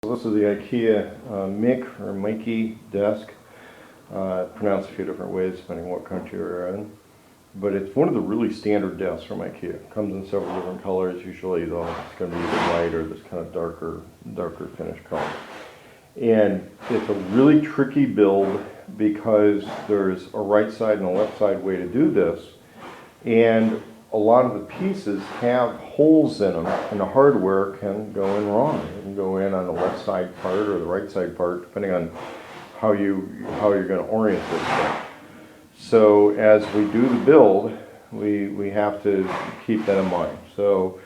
So this is the Ikea Micke or Micke desk. Pronounced a few different ways depending on what country you're in. But it's one of the really standard desks from Ikea. It comes in several different colors. Usually though it's going to be either white or this kind of darker finish color. And it's a really tricky build because there's a right side and a left side way to do this. And a lot of the pieces have holes in them, and the hardware can go in wrong. It can go in on the left side part or the right side part, depending on how you're going to orient this thing. So as we do the build, we have to keep that in mind. So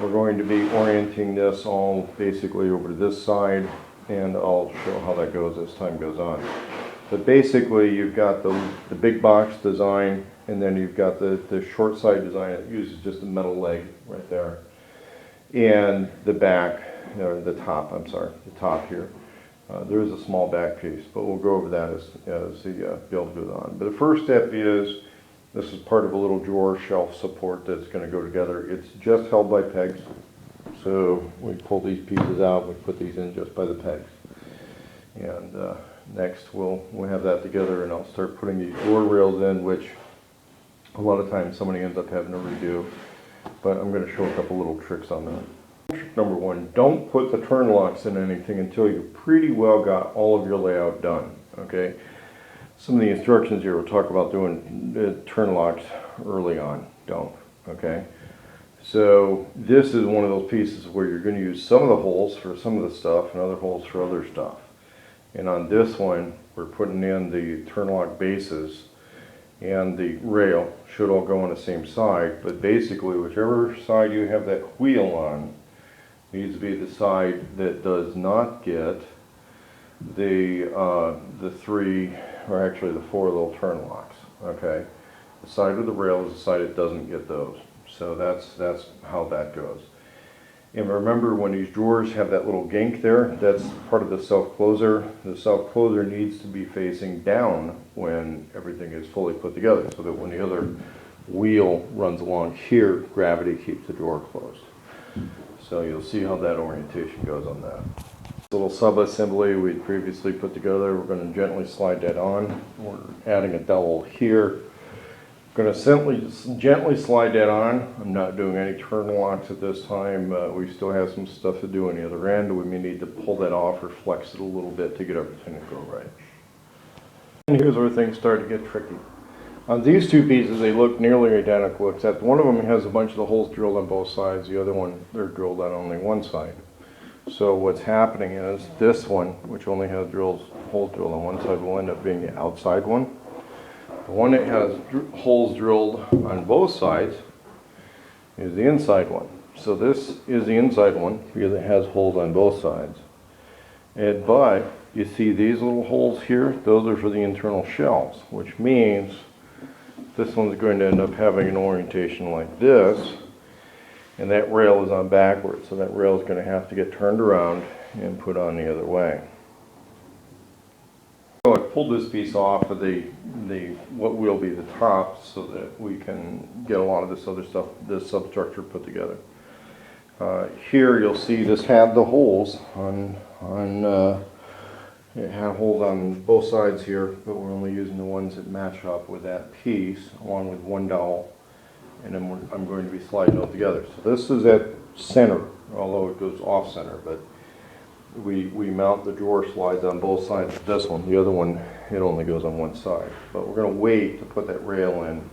we're going to be orienting this all basically over to this side, and I'll show how that goes as time goes on. But basically you've got the big box design, and then you've got the short side design that uses just a metal leg right there. And the back, or the top, I'm sorry, the top here. There is a small back piece, but we'll go over that as the build goes on. But the first step is, this is part of a little drawer shelf support that's going to go together. It's just held by pegs. So we pull these pieces out, we put these in just by the pegs. And next we'll have that together, and I'll start putting these door rails in, which a lot of times somebody ends up having to redo. But I'm going to show a couple little tricks on that. Trick number one, don't put the turn locks in anything until you've pretty well got all of your layout done. Okay. Some of the instructions here will talk about doing turn locks early on. Don't. Okay. So this is one of those pieces where you're going to use some of the holes for some of the stuff and other holes for other stuff. And on this one, we're putting in the turn lock bases, and the rail should all go on the same side, but basically whichever side you have that wheel on needs to be the side that does not get the three, or actually the four little turn locks. Okay, the side of the rail is the side that doesn't get those. So that's how that goes. And remember, when these drawers have that little gink there, that's part of the self-closer. The self-closer needs to be facing down when everything is fully put together, so that when the other wheel runs along here, gravity keeps the drawer closed. So you'll see how that orientation goes on that. This little sub-assembly we previously put together, we're going to gently slide that on. We're adding a dowel here. Going to gently slide that on. I'm not doing any turn locks at this time. We still have some stuff to do on the other end. We may need to pull that off or flex it a little bit to get everything to go right. And here's where things start to get tricky. On these two pieces, they look nearly identical, except one of them has a bunch of the holes drilled on both sides. The other one, they're drilled on only one side. So what's happening is this one, which only has holes drilled on one side, will end up being the outside one. The one that has holes drilled on both sides is the inside one. So this is the inside one because it has holes on both sides. But you see these little holes here, those are for the internal shelves, which means this one's going to end up having an orientation like this, and that rail is on backwards, so that rail is going to have to get turned around and put on the other way. So I pulled this piece off of what will be the top, so that we can get a lot of this other stuff, this substructure put together. Here you'll see this had the holes it had holes on both sides here, but we're only using the ones that match up with that piece, along with one dowel, and then I'm going to be sliding those together. So this is at center, although it goes off center, but we mount the drawer slides on both sides of this one. The other one, it only goes on one side. But we're going to wait to put that rail in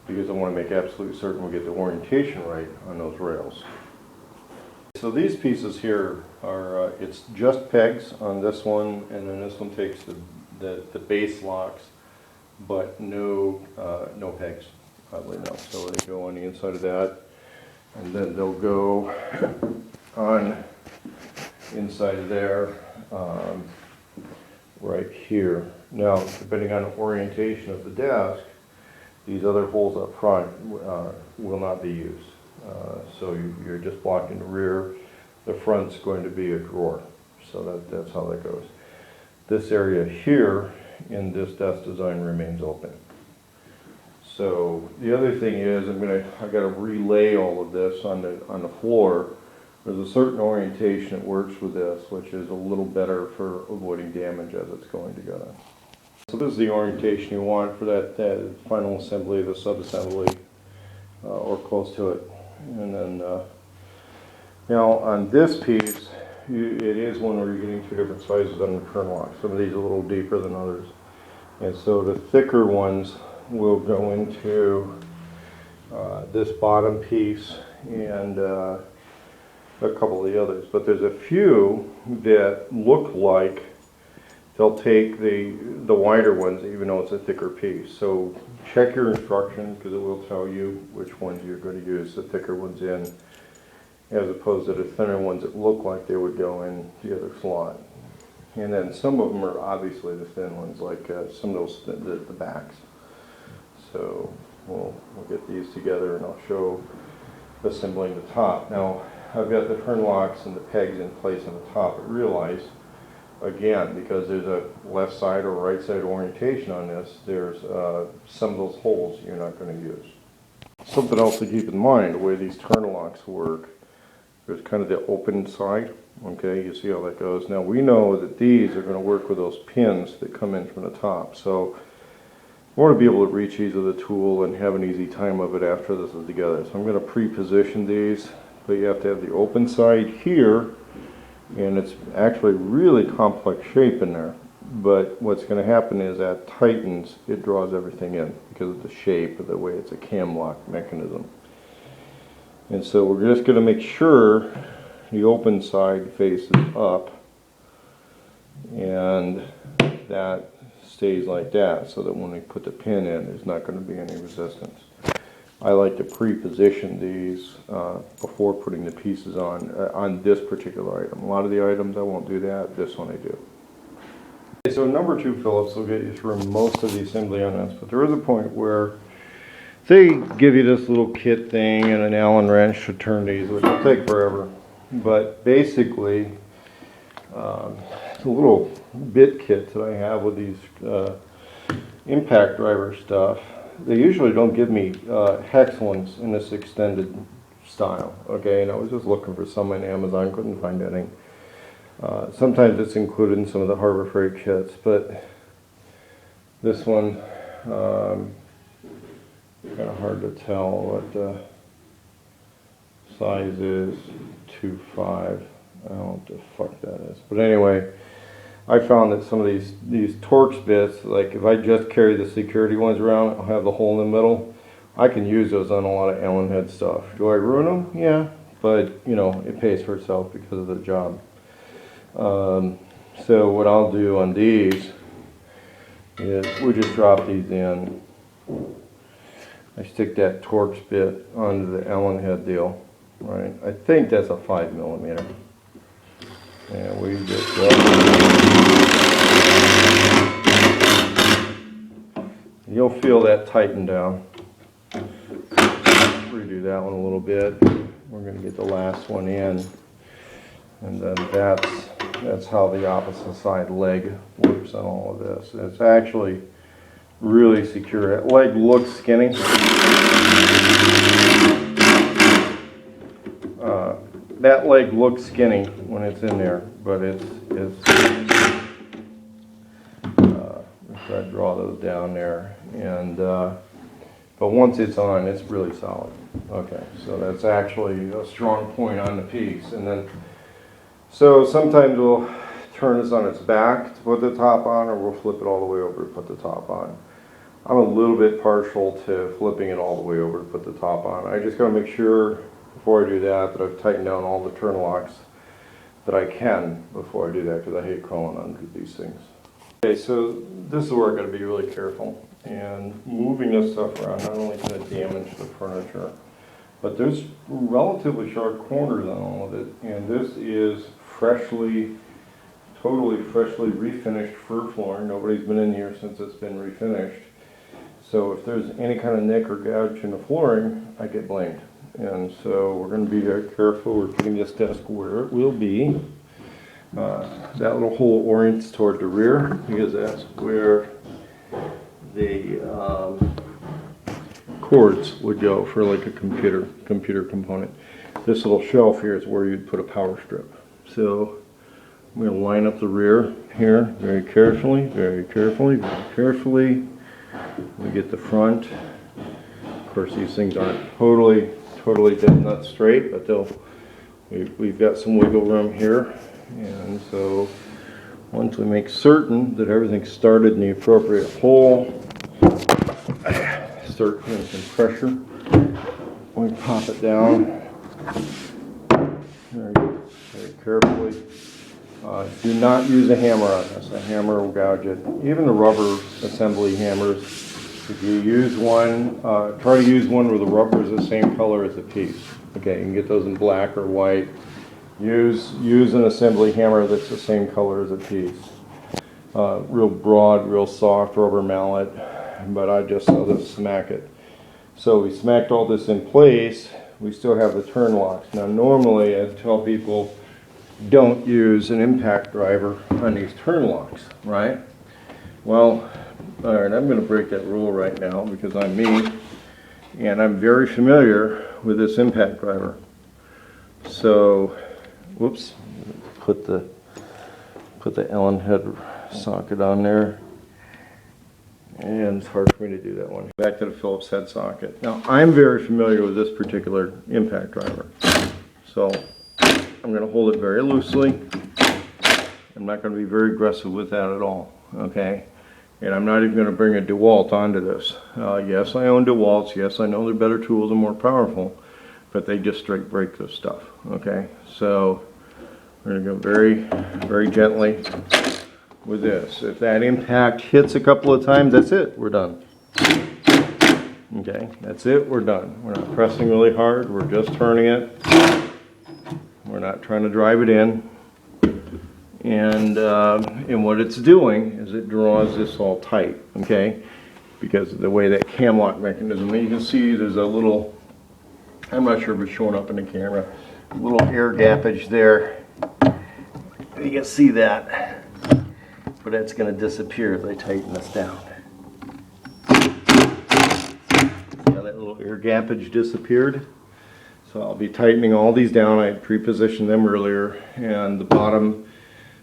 because I want to make absolutely certain we get the orientation right on those rails. So these pieces here are, it's just pegs on this one, and then this one takes the base locks, but no pegs, oddly enough. So they go on the inside of that, and then they'll go on inside of there, right here. Now, depending on the orientation of the desk, these other holes up front will not be used. So you're just blocking the rear. The front's going to be a drawer. So that's how that goes. This area here in this desk design remains open. So the other thing is I got to relay all of this on the floor There's a certain orientation that works with this, which is a little better for avoiding damage as it's going together. So this is the orientation you want for that final assembly, the sub-assembly, or close to it. And then, now on this piece, it is one where you're getting two different sizes on the turn lock. Some of these are a little deeper than others. And so the thicker ones will go into this bottom piece and a couple of the others. But there's a few that look like they'll take the wider ones even though it's a thicker piece. So check your instructions because it will tell you which ones you're going to use the thicker ones in, as opposed to the thinner ones that look like they would go in the other slot. And then some of them are obviously the thin ones, like some of those, the backs. So we'll get these together and I'll show assembling the top. Now I've got the turn locks and the pegs in place on the top, but realize, again, because there's a left side or right side orientation on this, there's some of those holes you're not going to use. Something else to keep in mind, the way these turn locks work, there's kind of the open side. Okay, you see how that goes. Now we know that these are going to work with those pins that come in from the top. So we want to be able to reach these with a tool and have an easy time of it after this is together. So I'm going to pre-position these, but you have to have the open side here, and it's actually really complex shape in there. But what's going to happen is that tightens, it draws everything in because of the shape of the way it's a cam lock mechanism. And so we're just going to make sure the open side faces up and that stays like that so that when we put the pin in there's not going to be any resistance. I like to pre-position these before putting the pieces on this particular item. A lot of the items I won't do that, this one I do. Okay, so number 2 Phillips will get you through most of the assembly on this, but there is a point where they give you this little kit thing and an Allen wrench to turn these, which will take forever. But basically, the little bit kits that I have with these impact driver stuff, they usually don't give me hex ones in this extended style. Okay, and I was just looking for some on Amazon, couldn't find any. Sometimes it's included in some of the Harbor Freight kits, but this one, kind of hard to tell what the size is. 2.5. I don't know what the fuck that is. But anyway, I found that some of these Torx bits, like if I just carry the security ones around, I'll have the hole in the middle. I can use those on a lot of Allen head stuff. Do I ruin them? Yeah, but you know, it pays for itself because of the job. So what I'll do on these is we just drop these in. I stick that Torx bit onto the Allen head deal, right? I think that's a 5mm. And we just you'll feel that tighten down. Redo that one a little bit. We're going to get the last one in, and then that's how the opposite side leg works on all of this. It's actually really secure. That leg looks skinny. That leg looks skinny when it's in there, but it's I draw those down there, and but once it's on, it's really solid. Okay, so that's actually a strong point on the piece. And then, so sometimes we'll turn this on its back to put the top on, or we'll flip it all the way over to put the top on. I'm a little bit partial to flipping it all the way over to put the top on. I just gotta make sure before I do that I've tightened down all the turn locks that I can before I do that, because I hate crawling under these things. Okay, so this is where I gotta be really careful. And moving this stuff around, not only can it damage the furniture, but there's relatively sharp corners on all of it. And this is totally freshly refinished fur flooring. Nobody's been in here since it's been refinished. So if there's any kind of nick or gouge in the flooring, I get blamed. And so we're going to be very careful. We're putting this desk where it will be. That little hole orients toward the rear, because that's where the cords would go for like a computer component. this little shelf here is where you'd put a power strip. So I'm going to line up the rear here very carefully, very carefully, very carefully. We get the front. Of course, these things aren't totally dead nut straight, but we've got some wiggle room here. And so once we make certain that everything's started in the appropriate hole, start putting some pressure. We pop it down very carefully. Do not use a hammer on this. A hammer will gouge it. Even the rubber assembly hammers, if you use one, try to use one where the rubber is the same color as the piece. Okay, you can get those in black or white. Use an assembly hammer that's the same color as a piece. Real broad, real soft rubber mallet, but I'll just smack it. So we smacked all this in place. We still have the turn locks. Now normally I tell people don't use an impact driver on these turn locks, right? Well, all right, I'm going to break that rule right now because I'm me and I'm very familiar with this impact driver. So, whoops, put the Allen head socket on there. And it's hard for me to do that one. Back to the Phillips head socket. Now, I'm very familiar with this particular impact driver. So, I'm going to hold it very loosely. I'm not going to be very aggressive with that at all, okay? And I'm not even going to bring a DeWalt onto this. Yes, I own DeWalts. Yes, I know they're better tools and more powerful, but they just straight break this stuff, okay? So, we're going to go very, very gently with this. If that impact hits a couple of times, that's it, we're done. Okay, that's it, we're done. We're not pressing really hard, we're just turning it. We're not trying to drive it in. And what it's doing is it draws this all tight, okay? Because of the way that cam lock mechanism, and you can see there's a little, I'm not sure if it's showing up in the camera, a little air gappage there. You can see that. But it's going to disappear as I tighten this down. Now that little air gappage disappeared. So I'll be tightening all these down. I pre-positioned them earlier, and the bottom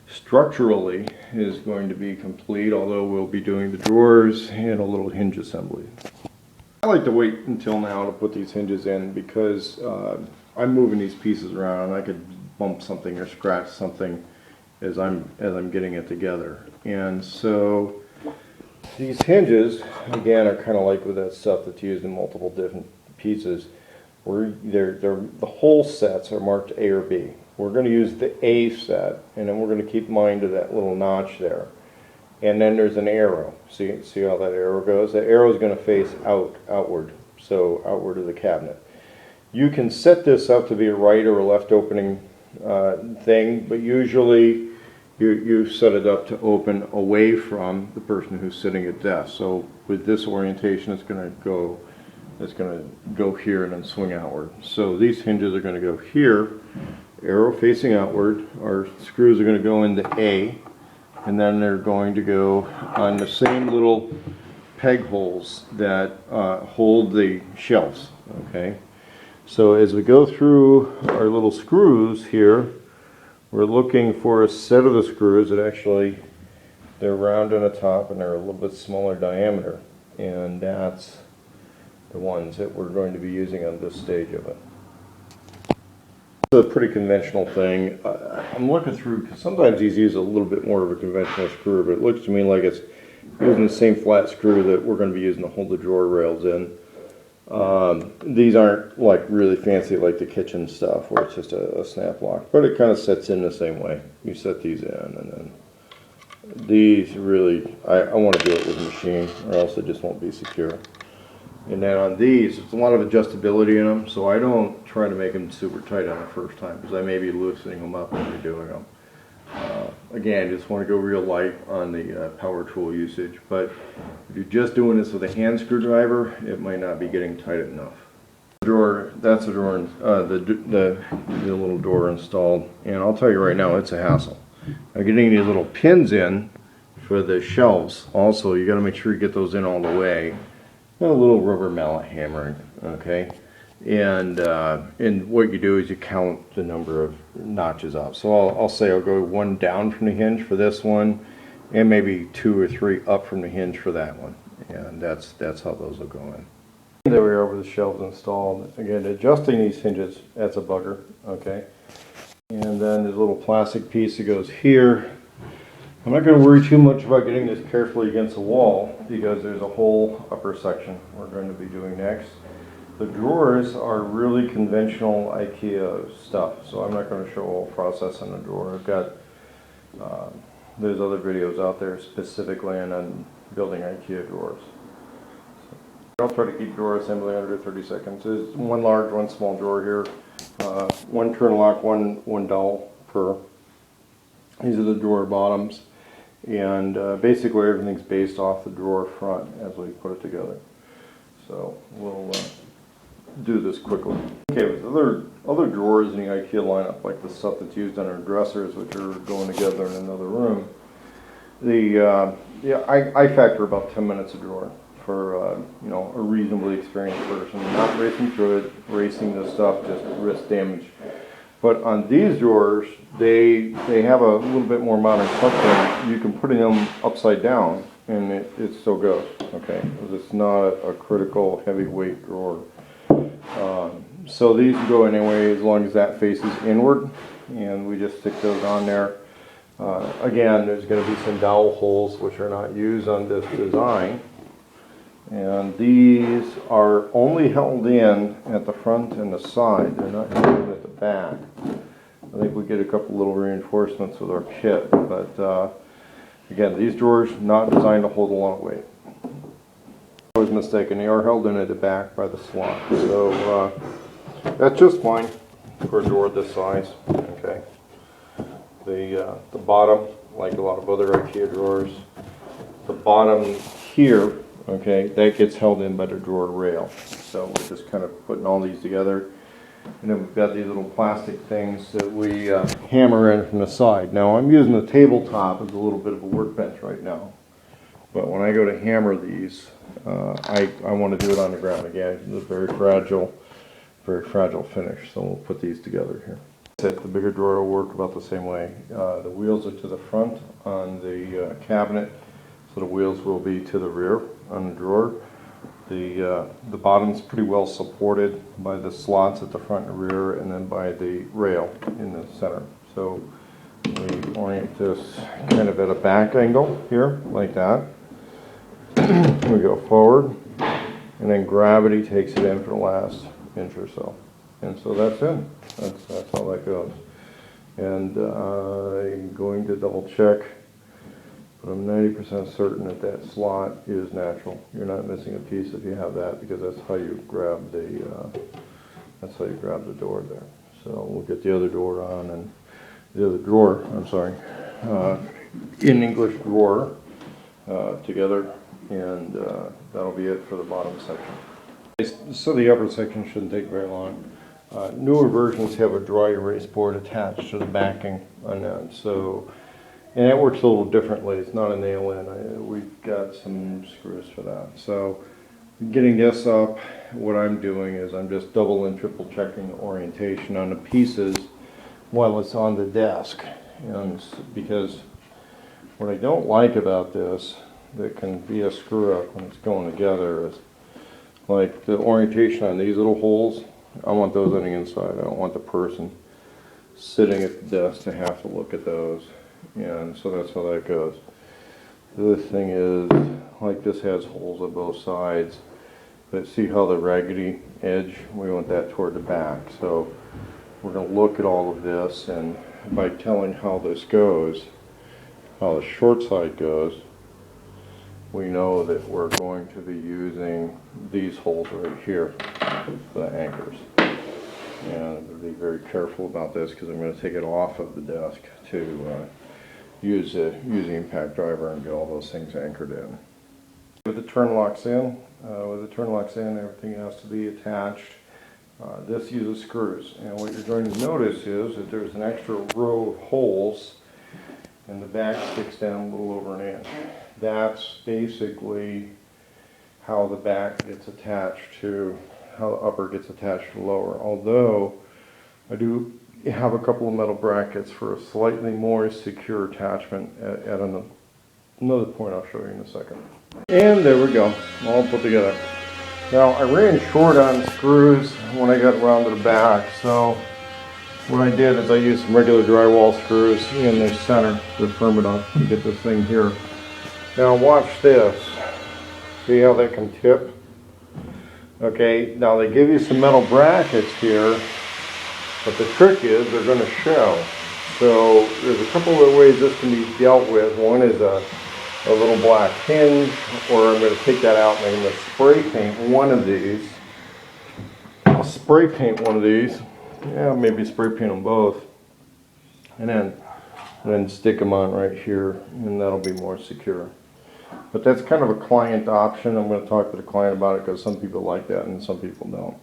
structurally is going to be complete, although we'll be doing the drawers and a little hinge assembly. I like to wait until now to put these hinges in because I'm moving these pieces around and I could bump something or scratch something as I'm getting it together. And so these hinges, again, are kind of like with that stuff that's used in multiple different pieces. The whole sets are marked A or B. We're going to use the A set, and then we're going to keep mine to that little notch there. And then there's an arrow. See how that arrow goes? The arrow is going to face outward, so outward of the cabinet. You can set this up to be a right or a left opening thing, but usually you set it up to open away from the person who's sitting at desk. So with this orientation, it's going to go here and then swing outward. So these hinges are going to go here, arrow facing outward. Our screws are going to go into A, and then they're going to go on the same little peg holes that hold the shelves. Okay. So as we go through our little screws here, we're looking for a set of the screws that actually, they're round on the top and they're a little bit smaller diameter. And that's the ones that we're going to be using on this stage of it. It's a pretty conventional thing. I'm looking through, because sometimes these use a little bit more of a conventional screw, but it looks to me like it's using the same flat screw that we're going to be using to hold the drawer rails in. These aren't like really fancy like the kitchen stuff where it's just a snap lock, but it kind of sets in the same way. You set these in, and then these really, I want to do it with a machine or else it just won't be secure. And then on these, there's a lot of adjustability in them, so I don't try to make them super tight on the first time because I may be loosening them up when you're doing them. Again, just want to go real light on the power tool usage, but if you're just doing this with a hand screwdriver, it might not be getting tight enough. Drawer, that's the drawer, the little door installed, and I'll tell you right now, it's a hassle. Now getting these little pins in for the shelves, also you got to make sure you get those in all the way. And a little rubber mallet hammering, okay? And what you do is you count the number of notches up. So I'll say I'll go one down from the hinge for this one, and maybe 2 or 3 up from the hinge for that one. And that's how those will go in. There we are with the shelves installed. Again, adjusting these hinges, that's a bugger, okay? And then this little plastic piece that goes here. I'm not going to worry too much about getting this carefully against the wall because there's a whole upper section we're going to be doing next. The drawers are really conventional Ikea stuff, so I'm not going to show a whole process on the drawer. I've got, there's other videos out there specifically on building Ikea drawers. I'll try to keep drawer assembly under 30 seconds. There's one large, one small drawer here. One turn lock, one dowel per. These are the drawer bottoms. And basically everything's based off the drawer front as we put it together. So we'll do this quickly. Okay, with other drawers in the IKEA lineup, like the stuff that's used on our dressers, which are going together in another room, I factor about 10 minutes a drawer for you know, a reasonably experienced person. Not racing through it, racing the stuff, just risk damage. But on these drawers, they have a little bit more modern touch in. You can put them upside down, and it still goes. Okay, because it's not a critical heavyweight drawer. So these go anyway as long as that faces inward, and we just stick those on there. Again, there's going to be some dowel holes which are not used on this design, and these are only held in at the front and the side. They're not held in at the back. I think we get a couple little reinforcements with our kit, but again, these drawers not designed to hold a lot of weight. I was mistaken. They are held in at the back by the slot, so that's just fine for a drawer this size. Okay. The bottom, like a lot of other IKEA drawers, the bottom here, okay, that gets held in by the drawer rail. So we're just kind of putting all these together, and then we've got these little plastic things that we hammer in from the side. Now I'm using the tabletop as a little bit of a workbench right now, but when I go to hammer these, I want to do it on the ground. Again, it's a very fragile finish, so we'll put these together here. The bigger drawer will work about the same way. The wheels are to the front on the cabinet, so the wheels will be to the rear on the drawer. The bottom's pretty well supported by the slots at the front and rear, and then by the rail in the center. So we orient this kind of at a back angle here, like that. We go forward, and then gravity takes it in for the last inch or so. And so that's it. That's how that goes. And I'm going to double check, but I'm 90% certain that that slot is natural. You're not missing a piece if you have that, because that's how you grab the door there. So we'll get the other door on, and the other drawer, I'm sorry, in English drawer together, and that'll be it for the bottom section. So the upper section shouldn't take very long. Newer versions have a dry erase board attached to the backing on that, so, and that works a little differently. It's not a nail in. We've got some screws for that. So getting this up, what I'm doing is I'm just double and triple checking the orientation on the pieces while it's on the desk. And because what I don't like about this, that can be a screw up when it's going together, is like the orientation on these little holes. I want those on the inside. I don't want the person sitting at the desk to have to look at those. And so that's how that goes. The other thing is, like, this has holes on both sides, but see how the raggedy edge, we want that toward the back. So we're going to look at all of this, and by telling how this goes, how the short side goes, we know that we're going to be using these holes right here for the anchors. And we'll be very careful about this, because I'm going to take it off of the desk to use the impact driver and get all those things anchored in. With the turn locks in, everything has to be attached. This uses screws, and what you're going to notice is that there's an extra row of holes, and the back sticks down a little over an inch. That's basically how the back gets attached to how the upper gets attached to the lower. Although I do have a couple of metal brackets for a slightly more secure attachment at another point I'll show you in a second. And there we go, all put together. Now I ran short on screws when I got around to the back, so what I did is I used some regular drywall screws in the center to firm it up and get this thing here. Now watch this. See how that can tip? Okay, now they give you some metal brackets here, but the trick is they're going to show. So there's a couple of ways this can be dealt with. One is a little black hinge, or I'm going to take that out and I'm going to spray paint one of these. I'll spray paint one of these. Yeah, maybe spray paint them both. And then stick them on right here, and that'll be more secure. But that's kind of a client option. I'm going to talk to the client about it because some people like that and some people don't.